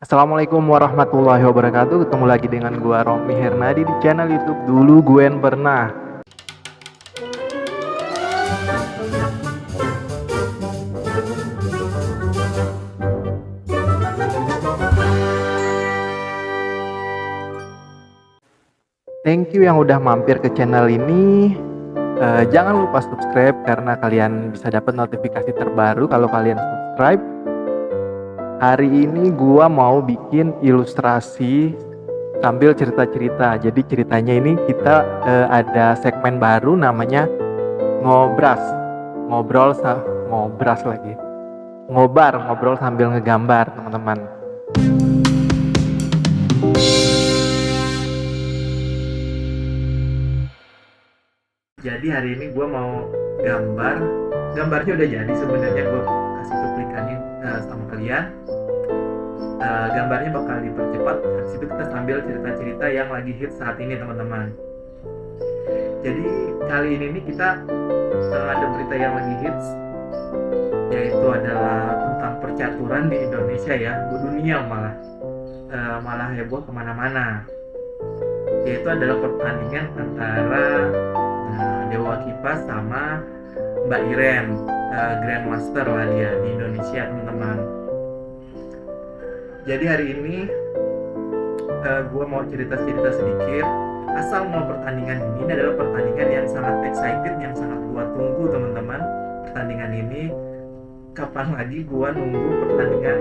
Assalamualaikum warahmatullahi wabarakatuh. Ketemu lagi dengan gua Romi Hernadi di channel YouTube Dulu Guen Pernah. Thank you yang udah mampir ke channel ini. Jangan lupa subscribe karena kalian bisa dapat notifikasi terbaru kalau kalian subscribe. Hari ini gua mau bikin ilustrasi sambil cerita-cerita. Jadi ceritanya ini kita ada segmen baru namanya ngobras. Ngobras lagi. Ngobrol sambil ngegambar, teman-teman. Jadi hari ini gue mau gambarnya udah jadi sebenarnya, gue kasih cuplikannya sama kalian. Gambarnya bakal dipercepat, habis itu kita sambil cerita-cerita yang lagi hit saat ini, teman-teman. Jadi kali ini nih kita ada berita yang lagi hits, yaitu adalah tentang percaturan di Indonesia ya, dunia malah heboh kemana-mana. Yaitu adalah pertandingan antara Dewa Kipas sama Mbak Iren, Grandmaster lah dia di Indonesia, teman-teman. Jadi hari ini gue mau cerita-cerita sedikit. Asal mau pertandingan ini adalah pertandingan yang sangat excited, yang sangat gue tunggu, teman-teman. Pertandingan ini kapan lagi gue nunggu pertandingan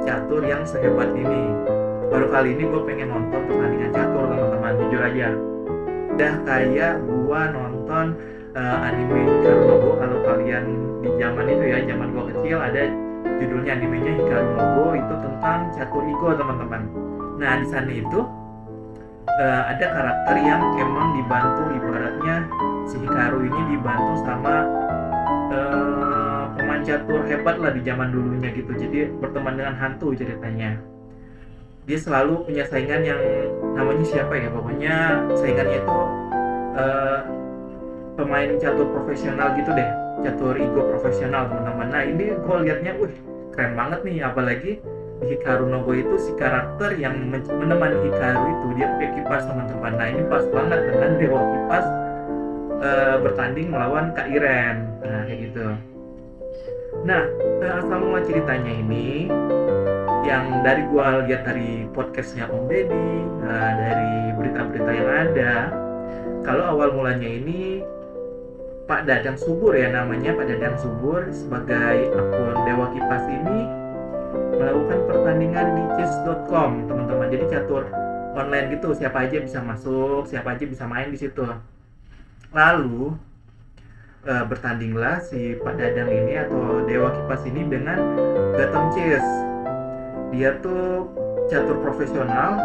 catur yang sehebat ini. Baru kali ini gue pengen nonton pertandingan catur, teman-teman, jujur aja. Udah kayak gue nonton anime Hikaru no Go. Kalau kalian di zaman itu ya, zaman gue kecil, ada judulnya animenya Hikaru no Go, itu tentang catur Igo, teman-teman. Nah di sana itu ada karakter yang emang dibantu, ibaratnya si Hikaru ini dibantu sama pemain catur hebat lah di zaman dulunya gitu. Jadi berteman dengan hantu ceritanya. Dia selalu punya saingan yang namanya siapa ya, pokoknya saingannya itu pemain catur profesional gitu deh, catur Igo profesional, teman-teman. Nah ini gue liatnya, keren banget nih. Apalagi di Hikaru no Go itu si karakter yang menemani Hikaru itu dia pakai kipas, teman-teman. Nah ini pas banget dengan Dewa Kipas bertanding melawan Kak Iren, nah kayak gitu. Nah asal mula ceritanya ini yang dari gua lihat dari podcastnya Om Deddy, dari berita-berita yang ada, kalau awal mulanya ini Pak Dadang Subur ya namanya, Pak Dadang Subur sebagai akun Dewa Kipas ini melakukan pertandingan di chess.com, teman-teman. Jadi catur online gitu, siapa aja bisa masuk, siapa aja bisa main di situ. Lalu bertandinglah si Pak Dadang ini atau Dewa Kipas ini dengan Gatom Chess. Dia tuh catur profesional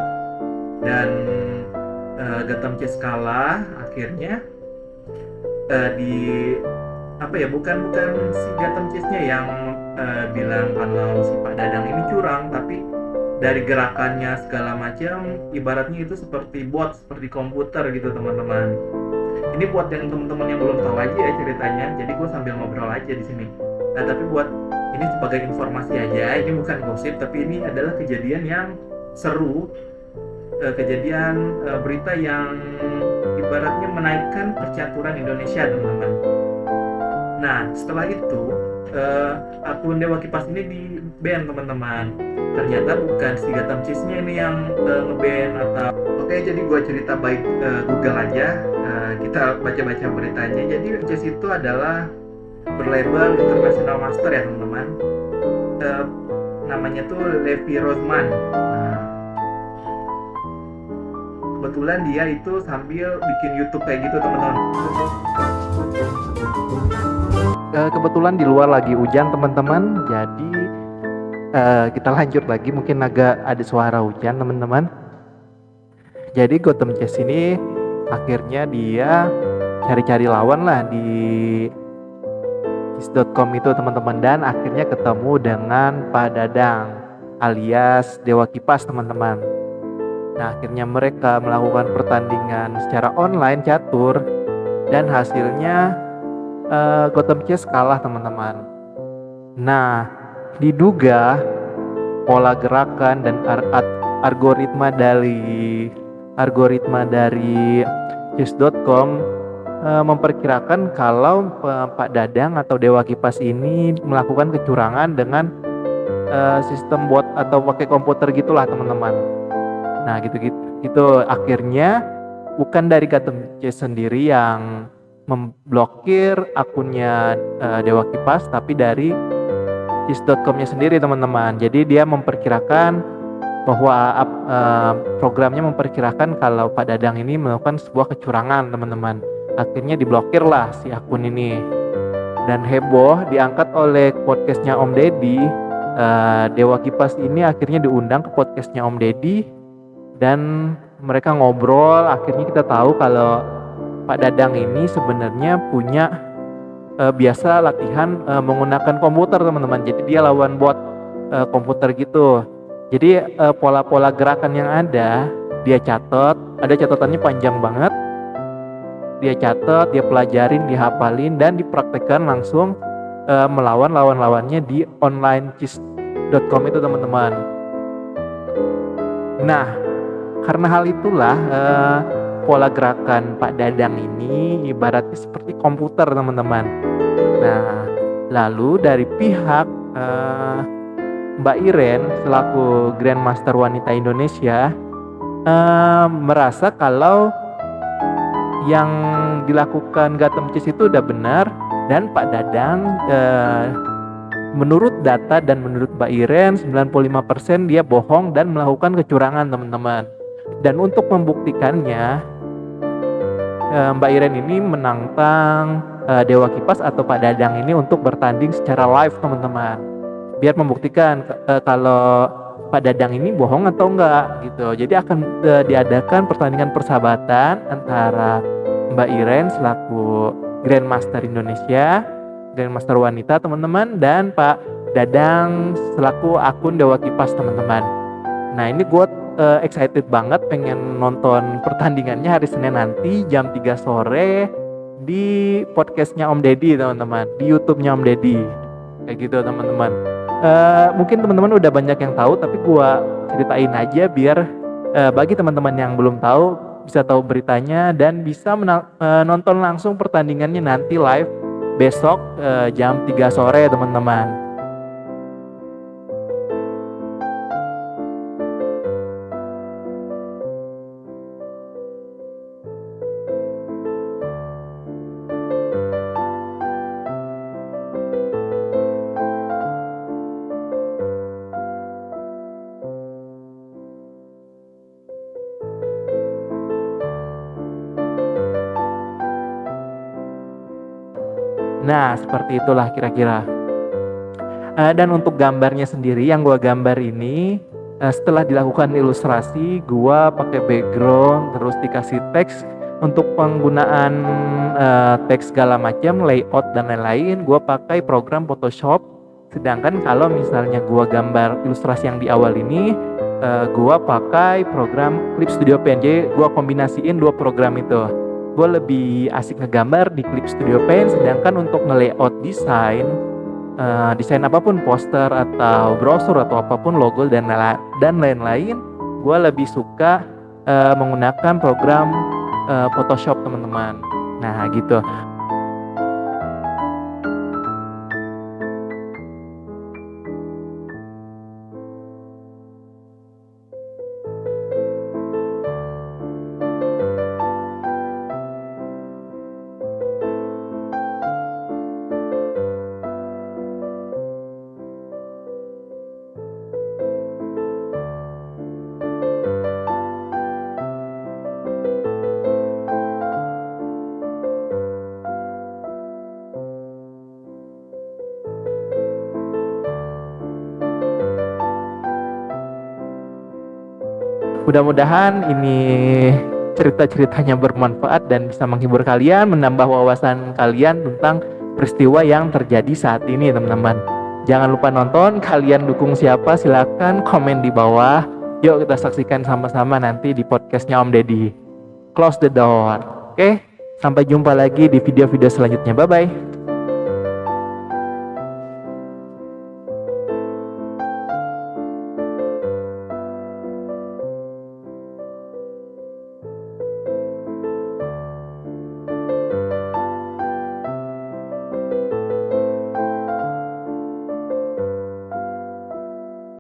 dan Gatom Chess kalah akhirnya. Bukan si Gatom Chess-nya yang bilang kalau si Pak Dadang ini curang, tapi dari gerakannya segala macam ibaratnya itu seperti bot, seperti komputer gitu, teman-teman. Ini buat yang teman-teman yang belum tahu aja ya ceritanya, jadi gue sambil ngobrol aja di sini. Nah tapi buat ini sebagai informasi aja, ini bukan gosip, tapi ini adalah kejadian yang seru, kejadian berita yang ibaratnya menaikkan percaturan Indonesia, teman-teman. Nah setelah itu akun Dewa Kipas ini di-ban, teman-teman. Ternyata bukan si Gatom Chess-nya ini yang nge-ban atau oke, jadi gue cerita baik Google aja, kita baca-baca beritanya. Jadi chess itu adalah berlabel International Master ya, teman-teman. Namanya tuh Levi Rozman. Nah, kebetulan dia itu sambil bikin YouTube kayak gitu, teman-teman. Kebetulan di luar lagi hujan, teman-teman. Jadi kita lanjut lagi, mungkin agak ada suara hujan, teman-teman. Jadi Gatom Chess ini akhirnya dia cari-cari lawan lah di chess.com itu, teman-teman, dan akhirnya ketemu dengan Pak Dadang alias Dewa Kipas, teman-teman. Nah akhirnya mereka melakukan pertandingan secara online catur dan hasilnya Gatom Chess kalah, teman-teman. Nah diduga pola gerakan dan algoritma dari chess.com memperkirakan kalau Pak Dadang atau Dewa Kipas ini melakukan kecurangan dengan sistem bot atau pakai komputer gitulah teman-teman. Nah gitu akhirnya bukan dari Gatom Chess sendiri yang memblokir akunnya Dewa Kipas, tapi dari chess.com-nya sendiri teman-teman. Jadi dia memperkirakan bahwa programnya memperkirakan kalau Pak Dadang ini melakukan sebuah kecurangan teman-teman. Akhirnya diblokir lah si akun ini. Dan heboh diangkat oleh podcastnya Om Deddy. Dewa Kipas ini akhirnya diundang ke podcastnya Om Deddy dan mereka ngobrol. Akhirnya kita tahu kalau Pak Dadang ini sebenarnya punya biasa latihan menggunakan komputer teman-teman. Jadi dia lawan bot komputer gitu. Jadi pola-pola gerakan yang ada dia catat, ada catatannya panjang banget. Dia catat, dia pelajarin, dihafalin dan dipraktekkan langsung melawan lawan-lawannya di onlinechess.com itu teman-teman. Nah, karena hal itulah pola gerakan Pak Dadang ini ibaratnya seperti komputer teman-teman. Nah, lalu dari pihak Mbak Iren selaku Grandmaster Wanita Indonesia merasa kalau yang dilakukan Gatom Chess itu udah benar dan Pak Dadang menurut data dan menurut Mbak Iren 95% dia bohong dan melakukan kecurangan teman-teman. Dan untuk membuktikannya Mbak Iren ini menantang Dewa Kipas atau Pak Dadang ini untuk bertanding secara live teman-teman, biar membuktikan kalau Pak Dadang ini bohong atau enggak gitu. Jadi akan diadakan pertandingan persahabatan antara Mbak Iren selaku Grandmaster Indonesia, Grandmaster Wanita teman-teman, dan Pak Dadang selaku akun Dewa Kipas teman-teman. Nah ini gue excited banget pengen nonton pertandingannya hari Senin nanti jam 3 sore di podcastnya Om Deddy teman-teman, di YouTube-nya Om Deddy kayak gitu teman-teman. Mungkin teman-teman udah banyak yang tahu, tapi gue ceritain aja biar bagi teman-teman yang belum tahu bisa tahu beritanya dan bisa nonton langsung pertandingannya nanti live besok jam 3 sore teman-teman. Nah, seperti itulah kira-kira. Dan untuk gambarnya sendiri yang gua gambar ini setelah dilakukan ilustrasi, gua pakai background terus dikasih teks untuk penggunaan teks segala macam, layout dan lain-lain. Gua pakai program Photoshop. Sedangkan kalau misalnya gua gambar ilustrasi yang di awal ini, gua pakai program Clip Studio Paint. Jadi gua kombinasiin dua program itu. Gue lebih asik ngegambar di Clip Studio Paint, sedangkan untuk nge-layout desain apapun, poster atau brosur atau apapun, logo dan lain-lain, gue lebih suka menggunakan program Photoshop teman-teman. Nah gitu. Mudah-mudahan ini cerita-ceritanya bermanfaat dan bisa menghibur kalian, menambah wawasan kalian tentang peristiwa yang terjadi saat ini teman-teman. Jangan lupa nonton, kalian dukung siapa silakan komen di bawah. Yuk kita saksikan sama-sama nanti di podcastnya Om Deddy. Close the door. Oke, sampai jumpa lagi di video-video selanjutnya. Bye-bye.